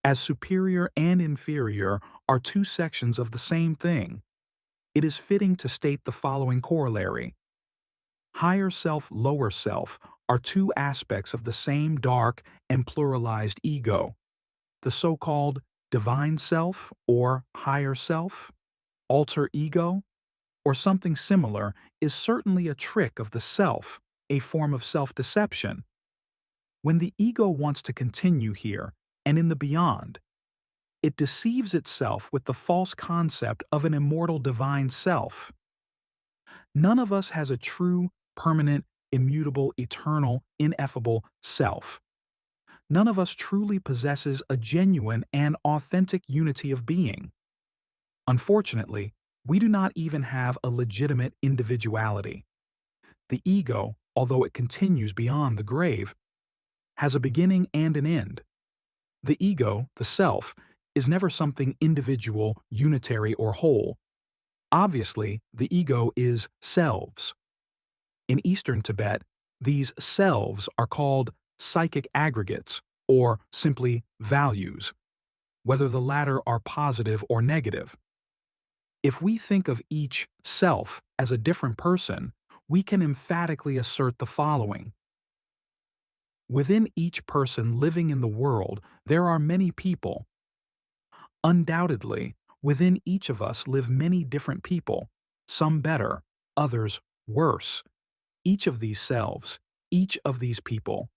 as superior and inferior are two sections of the same thing. It is fitting to state the following corollary. Higher self, lower self are two aspects of the same dark and pluralized ego. The so-called divine self or higher self, alter ego, or something similar is certainly a trick of the self, a form of self-deception. When the ego wants to continue here and in the beyond, it deceives itself with the false concept of an immortal divine self. None of us has a true, permanent, immutable, eternal, ineffable self. None of us truly possesses a genuine and authentic unity of being. Unfortunately, we do not even have a legitimate individuality. The ego, although it continues beyond the grave, has a beginning and an end. The ego, the self, is never something individual, unitary, or whole. Obviously, the ego is selves. In Eastern Tibet, these selves are called psychic aggregates, or simply values, whether the latter are positive or negative. If we think of each self as a different person, we can emphatically assert the following. Within each person living in the world, there are many people. Undoubtedly, within each of us live many different people, some better, others worse. Each of these selves, each of these people,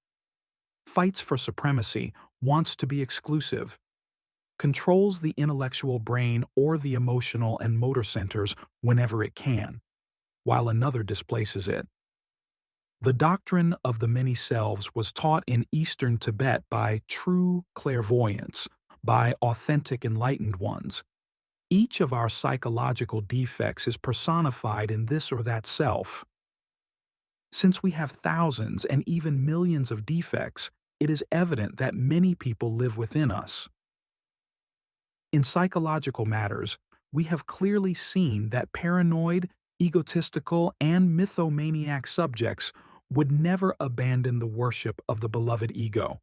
fights for supremacy, wants to be exclusive, controls the intellectual brain or the emotional and motor centers whenever it can, while another displaces it. The doctrine of the many selves was taught in Eastern Tibet by true clairvoyants, by authentic enlightened ones. Each of our psychological defects is personified in this or that self. Since we have thousands and even millions of defects, it is evident that many people live within us. In psychological matters, we have clearly seen that paranoid, egotistical, and mythomaniac subjects would never abandon the worship of the beloved ego.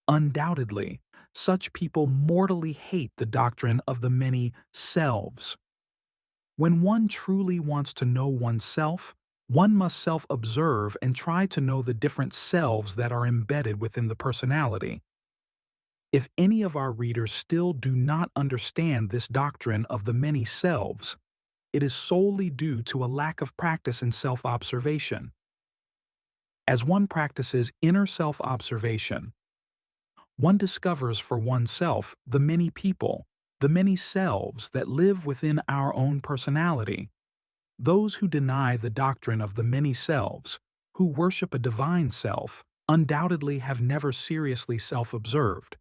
Undoubtedly, such people mortally hate the doctrine of the many selves. When one truly wants to know oneself, one must self-observe and try to know the different selves that are embedded within the personality. If any of our readers still do not understand this doctrine of the many selves, it is solely due to a lack of practice in self-observation. As one practices inner self-observation, one discovers for oneself the many people, the many selves that live within our own personality. Those who deny the doctrine of the many selves, who worship a divine self, undoubtedly have never seriously self-observed.